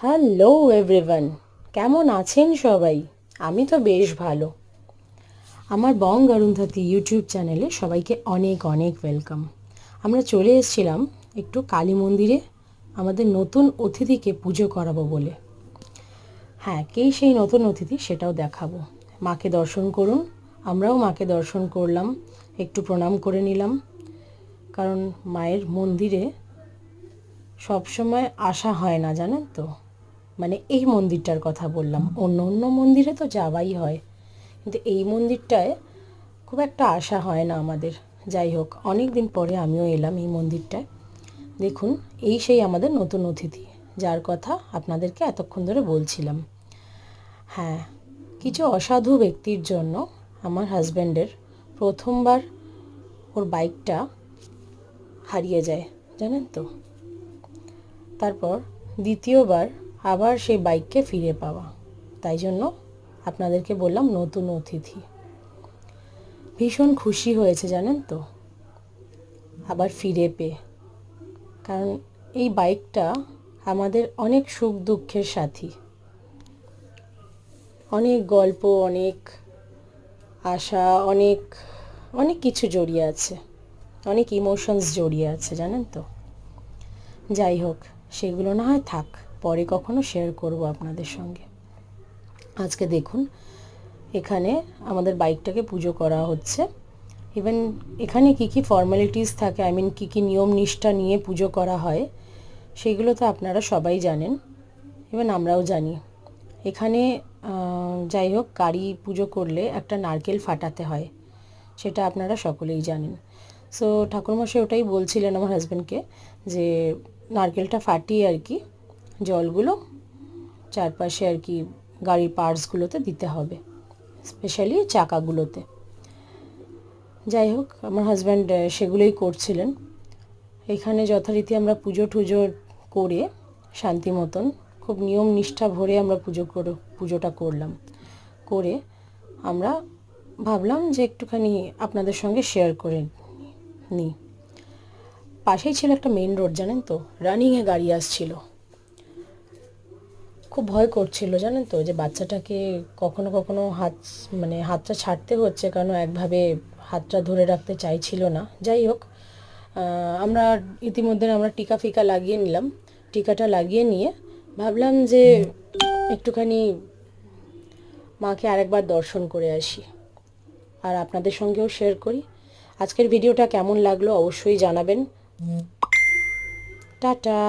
Hello everyone, কেমন আছেন সবাই? আমি তো বেশ ভালো। আমার বং অরুন্ধতী ইউটিউব চ্যানেলে সবাইকে অনেক অনেক ওয়েলকাম। আমরা চলে এসেছিলাম একটু কালী মন্দিরে আমাদের নতুন অতিথিকে পুজো করাবো বলে। হ্যাঁ, কেই সেই নতুন অতিথি সেটাও দেখাবো। মাকে দর্শন করুন, আমরাও মাকে দর্শন করলাম, একটু প্রণাম করে নিলাম, কারণ মায়ের মন্দিরে সবসময় আসা হয় না, জানেন তো। মানে এই মন্দিরটার কথা বললাম, অন্য অন্য মন্দিরে তো যাওয়াই হয়, কিন্তু এই মন্দিরটায় খুব একটা আশা হয় না আমাদের। যাই হোক, অনেক দিন পরে আমিও এলাম এই মন্দিরটায়। দেখুন, এই সেই আমাদের নতুন অতিথি, যার কথা আপনাদেরকে এতক্ষণ ধরে বলছিলাম। হ্যাঁ, কিছু অসাধু ব্যক্তির জন্য আমার হাজব্যান্ডের প্রথমবার ওর বাইকটা হারিয়ে যায়, জানেন তো। তারপর দ্বিতীয়বার আবার সেই বাইককে ফিরে পাওয়া। তাই জন্য আপনাদেরকে বললাম নতুন অতিথি। ভীষণ খুশি হয়েছে, জানেন তো, আবার ফিরে পেয়ে। কারণ এই বাইকটা আমাদের অনেক সুখ দুঃখের সাথী, অনেক গল্প, অনেক আশা, অনেক অনেক কিছু জড়িয়ে আছে, অনেক ইমোশনস জড়িয়ে আছে, জানেন তো। যাই হোক, সেগুলো না হয় থাক, পরে কখনো শেয়ার করব আপনাদের সঙ্গে। আজকে দেখুন, এখানে আমাদের বাইকটাকে পুজো করা হচ্ছে। ইভেন এখানে কি কি ফর্মালিটিস থাকে, কি কি নিয়ম নিষ্ঠা নিয়ে পুজো করা হয়, সেগুলো তো আপনারা সবাই জানেন, ইভেন আমরাও জানি। এখানে যাই হোক, গাড়ি পুজো করলে একটা নারকেল ফাটাতে হয়, সেটা আপনারা সকলেই জানেন। সো ঠাকুরমশাই ওটাই বলছিলেন আমার হাজব্যান্ডকে, যে নারকেলটা ফাটিয়ে আর কি জলগুলো চারপাশে আর কি গাড়ির পার্টসগুলোতে দিতে হবে, স্পেশালি চাকাগুলোতে। যাই হোক, আমার হাজব্যান্ড সেগুলোই করছিলেন। এখানে যথারীতি আমরা পুজো টুজো করে শান্তি মতন খুব নিয়ম নিষ্ঠা ভরে আমরা পুজোটা করলাম। করে আমরা ভাবলাম যে একটুখানি আপনাদের সঙ্গে শেয়ার করে নিই। পাশেই ছিল একটা মেন রোড, জানেন তো, রানিংয়ে গাড়ি আসছিল। খুব ভয় করছিল, জানেন তো, যে বাচ্চাটাকে কখনো কখনো হাতটা ছাড়তে হচ্ছে, কারণ একভাবে হাতটা ধরে রাখতে চাইছিল না। যাই হোক, আমরা ইতিমধ্যে আমরা টিকা ফিকা লাগিয়ে নিলাম। টিকাটা লাগিয়ে নিয়ে ভাবলাম যে একটুখানি মাকে আরেকবার দর্শন করে আসি, আর আপনাদের সঙ্গেও শেয়ার করি। আজকের ভিডিওটা কেমন লাগলো অবশ্যই জানাবেন। টাটা।